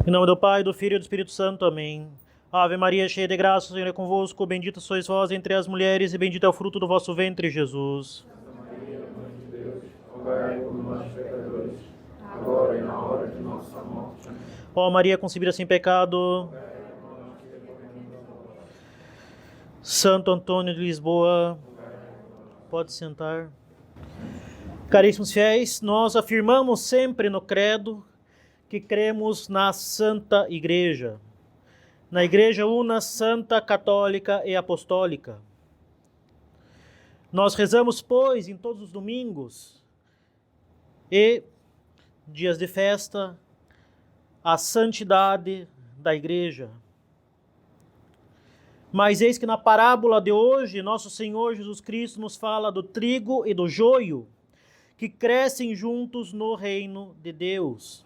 Em nome do Pai, do Filho e do Espírito Santo. Amém. Ave Maria, cheia de graça, o Senhor é convosco. Bendita sois vós entre as mulheres e bendito é o fruto do vosso ventre, Jesus. Santa Maria, Mãe de Deus, rogai por nós, pecadores, agora e na hora de nossa morte. Amém. Ó Maria, concebida sem pecado. Santo Antônio de Lisboa, pode sentar. Caríssimos fiéis, nós afirmamos sempre no credo que cremos na Santa Igreja, na Igreja Una, Santa, Católica e Apostólica. Nós rezamos, pois, em todos os domingos e dias de festa, a santidade da Igreja. Mas eis que na parábola de hoje, nosso Senhor Jesus Cristo nos fala do trigo e do joio, que crescem juntos no reino de Deus.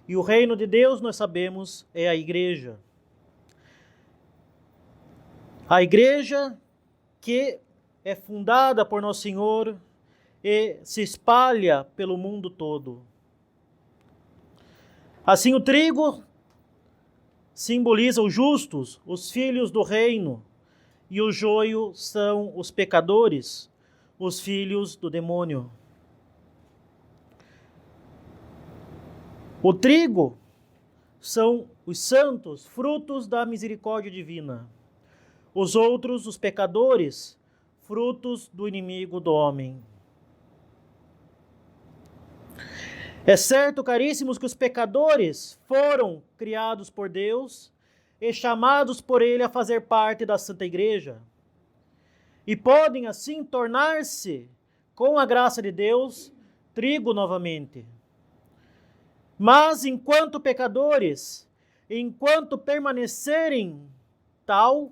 E o reino de Deus, nós sabemos, é a Igreja. A Igreja que é fundada por Nosso Senhor e se espalha pelo mundo todo. Assim, o trigo simboliza os justos, os filhos do reino, e o joio são os pecadores, os filhos do demônio. O trigo são os santos, frutos da misericórdia divina. Os outros, os pecadores, frutos do inimigo do homem. É certo, caríssimos, que os pecadores foram criados por Deus e chamados por Ele a fazer parte da Santa Igreja. E podem, assim, tornar-se, com a graça de Deus, trigo novamente. Mas, enquanto pecadores, enquanto permanecerem tal,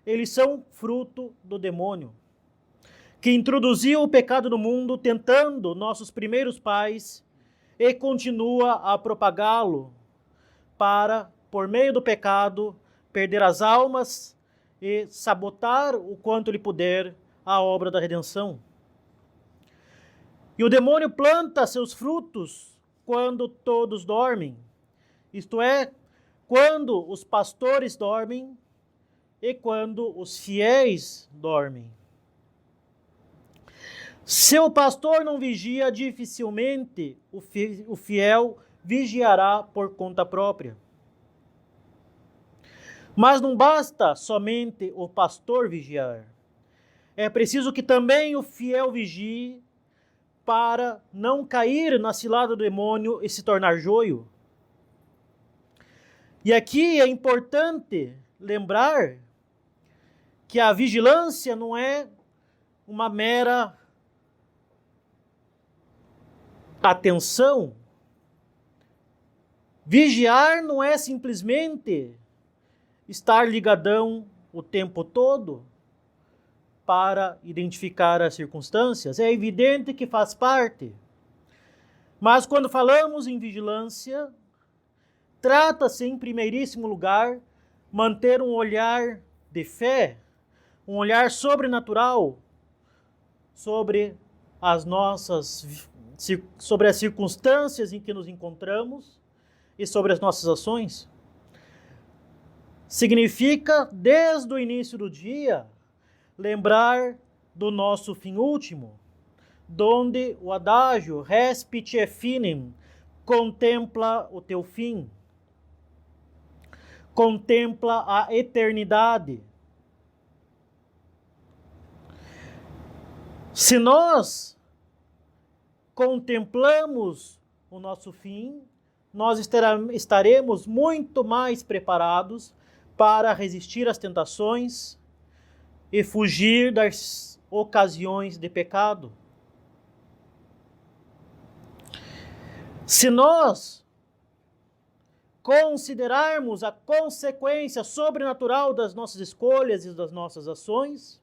eles são fruto do demônio, que introduziu o pecado no mundo, tentando nossos primeiros pais, e continua a propagá-lo para, por meio do pecado, perder as almas e sabotar o quanto ele puder a obra da redenção. E o demônio planta seus frutos quando todos dormem, isto é, quando os pastores dormem e quando os fiéis dormem. Se o pastor não vigia, dificilmente o fiel vigiará por conta própria. Mas não basta somente o pastor vigiar. É preciso que também o fiel vigie para não cair na cilada do demônio e se tornar joio. E aqui é importante lembrar que a vigilância não é uma mera atenção. Vigiar não é simplesmente estar ligadão o tempo todo para identificar as circunstâncias. É evidente que faz parte. Mas quando falamos em vigilância, trata-se em primeiríssimo lugar manter um olhar de fé, um olhar sobrenatural sobre sobre as circunstâncias em que nos encontramos e sobre as nossas ações. Significa, desde o início do dia, lembrar do nosso fim último, donde o adágio Respice et finem, contempla o teu fim, contempla a eternidade. Se nós contemplamos o nosso fim, nós estaremos muito mais preparados para resistir às tentações e fugir das ocasiões de pecado. Se nós considerarmos a consequência sobrenatural das nossas escolhas e das nossas ações,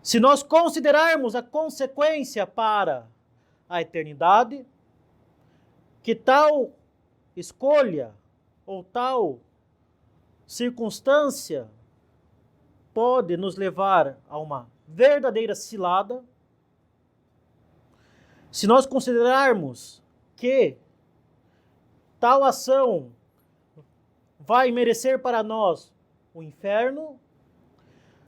se nós considerarmos a consequência para a eternidade, que tal escolha ou tal circunstância pode nos levar a uma verdadeira cilada, se nós considerarmos que tal ação vai merecer para nós o inferno,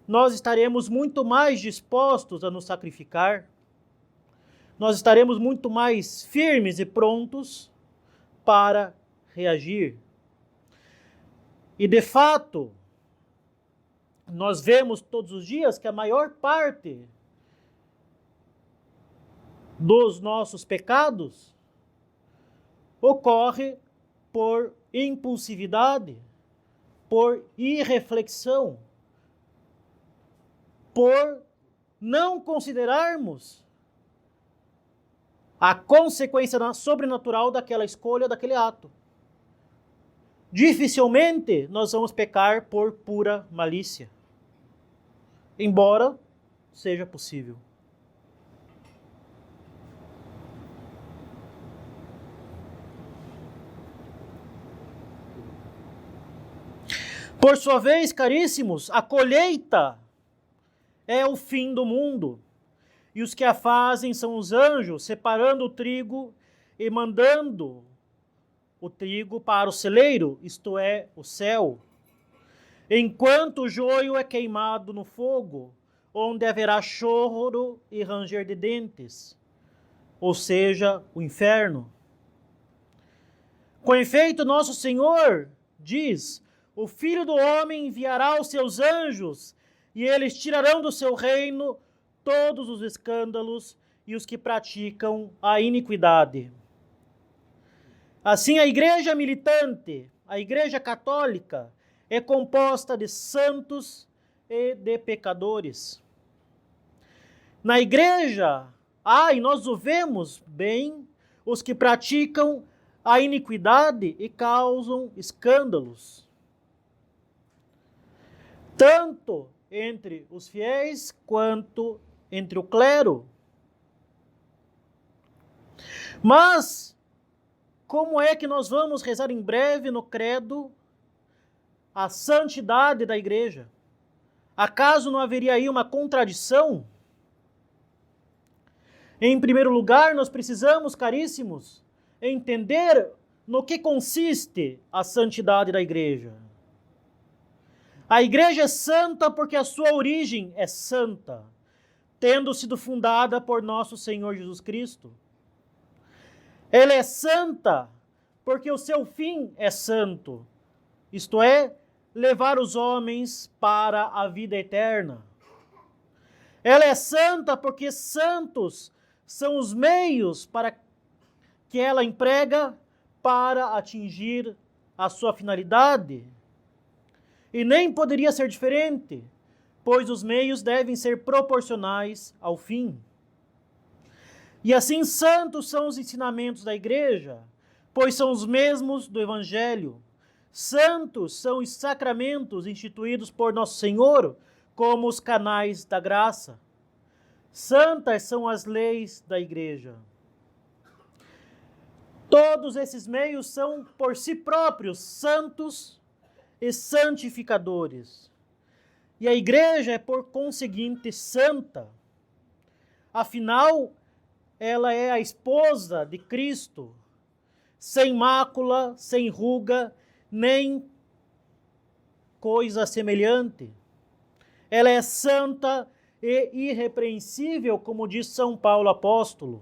nós estaremos muito mais dispostos a nos sacrificar, nós estaremos muito mais firmes e prontos para reagir. E de fato, nós vemos todos os dias que a maior parte dos nossos pecados ocorre por impulsividade, por irreflexão, por não considerarmos a consequência sobrenatural daquela escolha, daquele ato. Dificilmente nós vamos pecar por pura malícia, embora seja possível. Por sua vez, caríssimos, a colheita é o fim do mundo, e os que a fazem são os anjos, separando o trigo e mandando o trigo para o celeiro, isto é, o céu, enquanto o joio é queimado no fogo, onde haverá choro e ranger de dentes, ou seja, o inferno. Com efeito, nosso Senhor diz: o Filho do Homem enviará os seus anjos, e eles tirarão do seu reino todos os escândalos e os que praticam a iniquidade. Assim, a igreja militante, a igreja católica, é composta de santos e de pecadores. Na igreja, e nós o vemos bem, os que praticam a iniquidade e causam escândalos, tanto entre os fiéis quanto entre o clero. Mas como é que nós vamos rezar em breve no credo a santidade da igreja? Acaso não haveria aí uma contradição? Em primeiro lugar, nós precisamos, caríssimos, entender no que consiste a santidade da igreja. A igreja é santa porque a sua origem é santa, tendo sido fundada por nosso Senhor Jesus Cristo. Ela é santa porque o seu fim é santo, isto é, levar os homens para a vida eterna. Ela é santa porque santos são os meios para que ela emprega para atingir a sua finalidade. E nem poderia ser diferente, pois os meios devem ser proporcionais ao fim. E assim, santos são os ensinamentos da igreja, pois são os mesmos do Evangelho. Santos são os sacramentos instituídos por Nosso Senhor, como os canais da graça. Santas são as leis da igreja. Todos esses meios são, por si próprios, santos e santificadores. E a igreja é, por conseguinte, santa. Afinal, ela é a esposa de Cristo, sem mácula, sem ruga, nem coisa semelhante. Ela é santa e irrepreensível, como diz São Paulo apóstolo.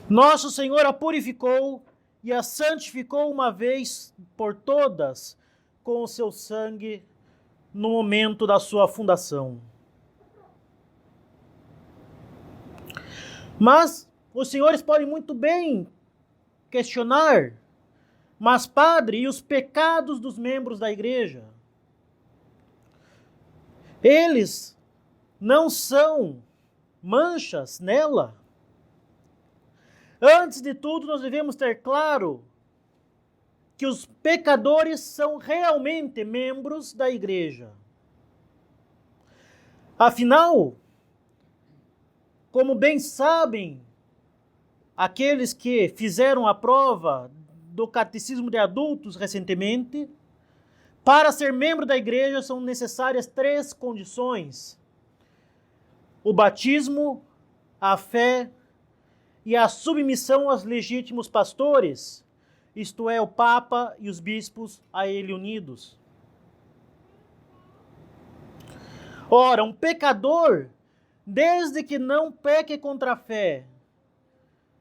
Nosso Senhor a purificou e a santificou uma vez por todas com o seu sangue no momento da sua fundação. Mas os senhores podem muito bem questionar: mas, padre, e os pecados dos membros da igreja? Eles não são manchas nela? Antes de tudo, nós devemos ter claro que os pecadores são realmente membros da igreja. Afinal, como bem sabem aqueles que fizeram a prova do catecismo de adultos recentemente, para ser membro da igreja são necessárias 3 condições: o batismo, a fé e a submissão aos legítimos pastores, isto é, o Papa e os bispos a ele unidos. Ora, um pecador, desde que não peque contra a fé,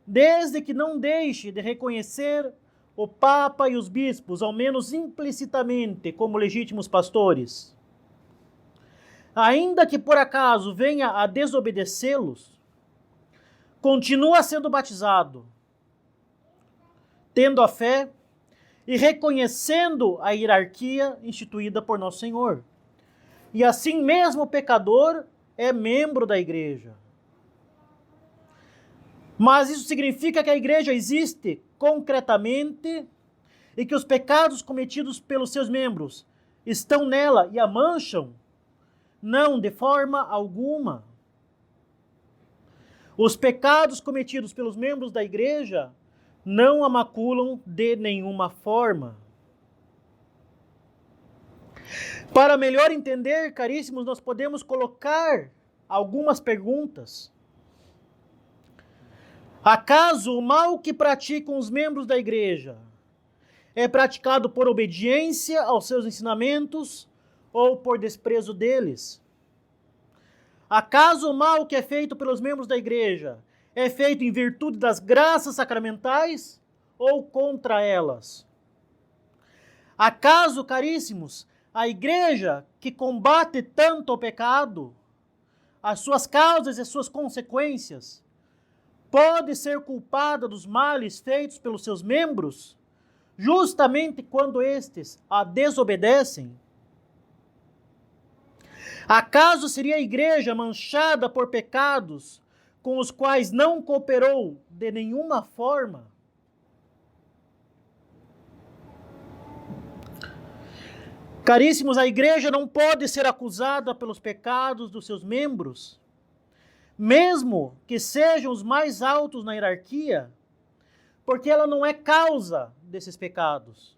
desde que não deixe de reconhecer o Papa e os bispos, ao menos implicitamente, como legítimos pastores, ainda que por acaso venha a desobedecê-los, continua sendo batizado, tendo a fé e reconhecendo a hierarquia instituída por Nosso Senhor. E assim mesmo o pecador é membro da igreja. Mas isso significa que a igreja existe concretamente e que os pecados cometidos pelos seus membros estão nela e a mancham? Não, de forma alguma. Os pecados cometidos pelos membros da igreja não a maculam de nenhuma forma. Para melhor entender, caríssimos, nós podemos colocar algumas perguntas. Acaso o mal que praticam os membros da igreja é praticado por obediência aos seus ensinamentos ou por desprezo deles? Acaso o mal que é feito pelos membros da igreja é feito em virtude das graças sacramentais ou contra elas? Acaso, caríssimos, a igreja que combate tanto o pecado, as suas causas e as suas consequências, pode ser culpada dos males feitos pelos seus membros, justamente quando estes a desobedecem? Acaso seria a igreja manchada por pecados com os quais não cooperou de nenhuma forma? Caríssimos, a igreja não pode ser acusada pelos pecados dos seus membros, mesmo que sejam os mais altos na hierarquia, porque ela não é causa desses pecados.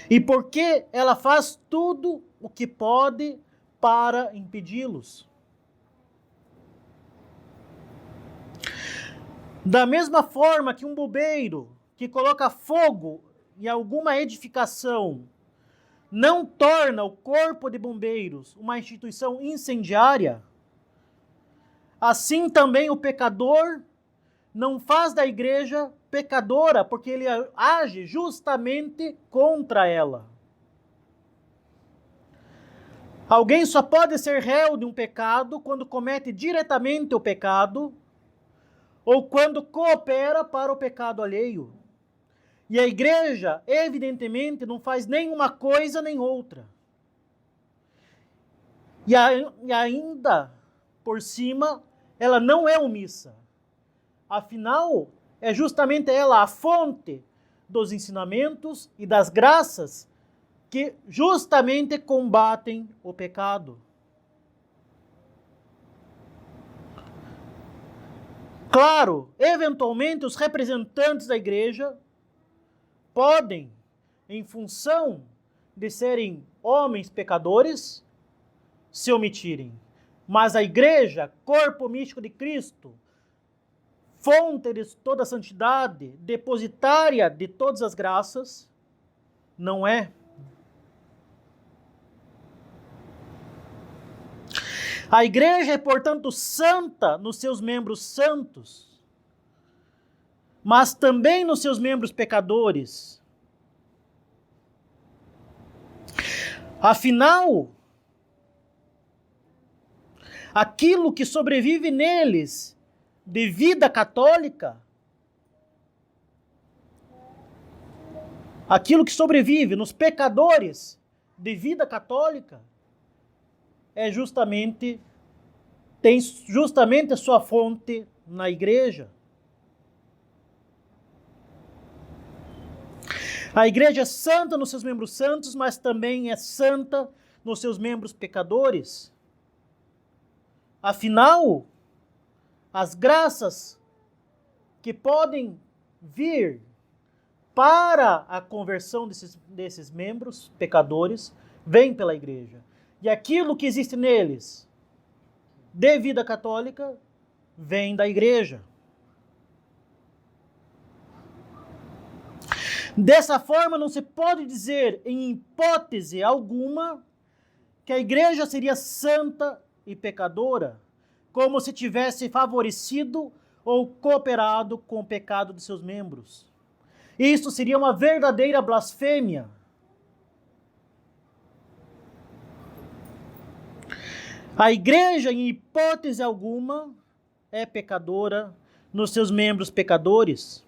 E porque ela faz tudo o que pode para impedi-los. Da mesma forma que um bombeiro que coloca fogo em alguma edificação não torna o corpo de bombeiros uma instituição incendiária, assim também o pecador não faz da igreja pecadora, porque ele age justamente contra ela. Alguém só pode ser réu de um pecado quando comete diretamente o pecado ou quando coopera para o pecado alheio. E a igreja, evidentemente, não faz nem uma coisa nem outra. E ainda, por cima, ela não é omissa. Afinal, é justamente ela a fonte dos ensinamentos e das graças que justamente combatem o pecado. Claro, eventualmente os representantes da igreja podem, em função de serem homens pecadores, se omitirem. Mas a igreja, corpo místico de Cristo, fonte de toda a santidade, depositária de todas as graças, não é. A igreja é, portanto, santa nos seus membros santos, mas também nos seus membros pecadores. Afinal, aquilo que sobrevive neles de vida católica, aquilo que sobrevive nos pecadores de vida católica, tem justamente a sua fonte na igreja. A igreja é santa nos seus membros santos, mas também é santa nos seus membros pecadores. Afinal, as graças que podem vir para a conversão desses membros pecadores vêm pela igreja. E aquilo que existe neles de vida católica vem da igreja. Dessa forma, não se pode dizer, em hipótese alguma, que a igreja seria santa e pecadora, como se tivesse favorecido ou cooperado com o pecado de seus membros. Isso seria uma verdadeira blasfêmia. A igreja, em hipótese alguma, é pecadora nos seus membros pecadores.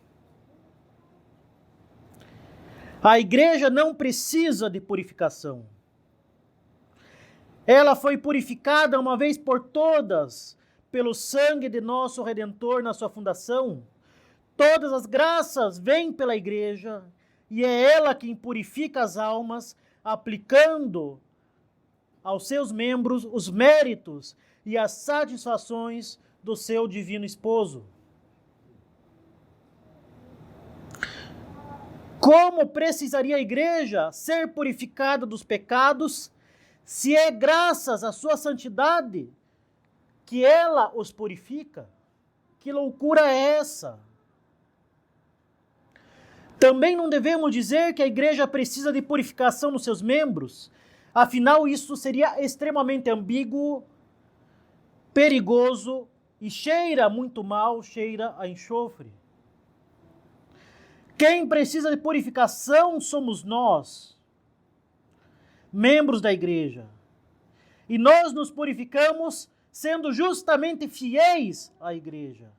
A igreja não precisa de purificação. Ela foi purificada uma vez por todas pelo sangue de nosso Redentor na sua fundação. Todas as graças vêm pela igreja e é ela quem purifica as almas, aplicando aos seus membros os méritos e as satisfações do seu divino esposo. Como precisaria a igreja ser purificada dos pecados, se é graças à sua santidade que ela os purifica? Que loucura é essa? Também não devemos dizer que a igreja precisa de purificação nos seus membros, afinal isso seria extremamente ambíguo, perigoso e cheira muito mal, cheira a enxofre. Quem precisa de purificação somos nós, membros da igreja. E nós nos purificamos sendo justamente fiéis à igreja,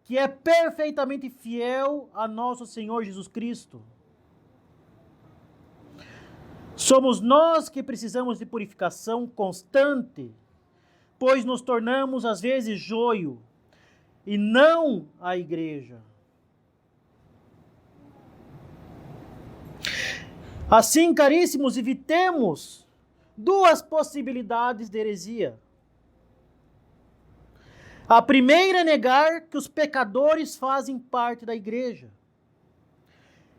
que é perfeitamente fiel a nosso Senhor Jesus Cristo. Somos nós que precisamos de purificação constante, pois nos tornamos às vezes joio, e não a igreja. Assim, caríssimos, evitemos duas possibilidades de heresia. A primeira é negar que os pecadores fazem parte da igreja.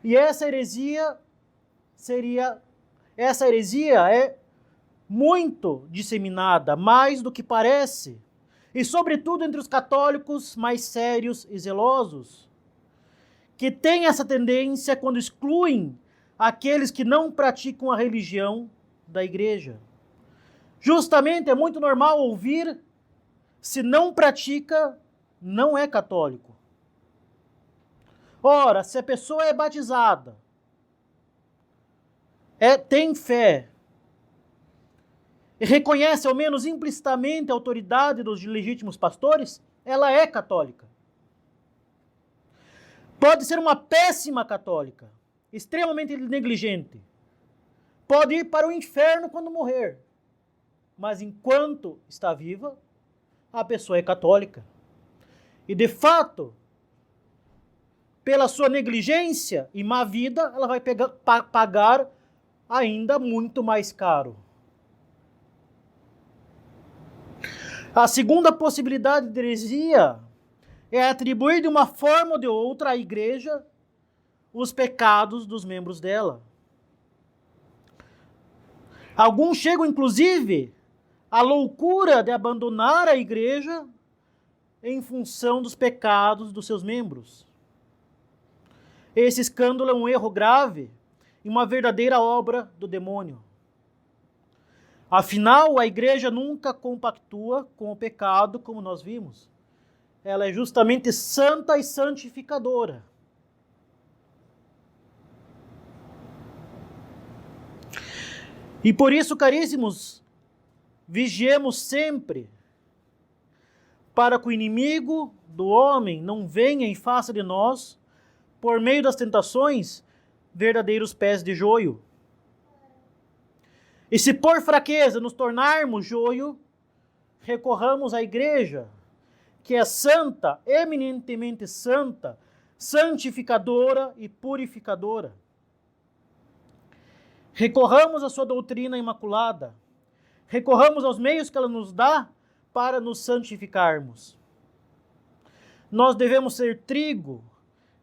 E essa heresia é muito disseminada, mais do que parece, e sobretudo entre os católicos mais sérios e zelosos, que têm essa tendência quando excluem aqueles que não praticam a religião da igreja. Justamente é muito normal ouvir: se não pratica, não é católico. Ora, se a pessoa é batizada, tem fé, e reconhece ao menos implicitamente a autoridade dos legítimos pastores, ela é católica. Pode ser uma péssima católica, extremamente negligente. Pode ir para o inferno quando morrer. Mas enquanto está viva, a pessoa é católica. E de fato, pela sua negligência e má vida, ela vai pagar ainda muito mais caro. A segunda possibilidade de heresia é atribuir de uma forma ou de outra à igreja os pecados dos membros dela. Alguns chegam, inclusive, à loucura de abandonar a igreja em função dos pecados dos seus membros. Esse escândalo é um erro grave e uma verdadeira obra do demônio. Afinal, a igreja nunca compactua com o pecado, como nós vimos. Ela é justamente santa e santificadora. E por isso, caríssimos, vigiemos sempre para que o inimigo do homem não venha em face de nós, por meio das tentações, verdadeiros pés de joio. E se por fraqueza nos tornarmos joio, recorramos à igreja, que é santa, eminentemente santa, santificadora e purificadora. Recorramos à sua doutrina imaculada. Recorramos aos meios que ela nos dá para nos santificarmos. Nós devemos ser trigo,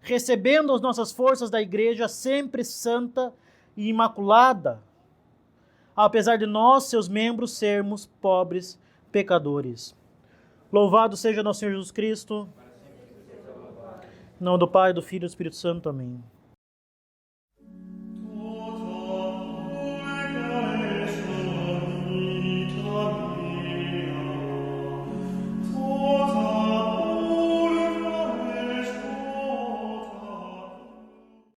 recebendo as nossas forças da igreja sempre santa e imaculada, apesar de nós, seus membros, sermos pobres pecadores. Louvado seja nosso Senhor Jesus Cristo. Em nome do Pai, do Filho e do Espírito Santo. Amém.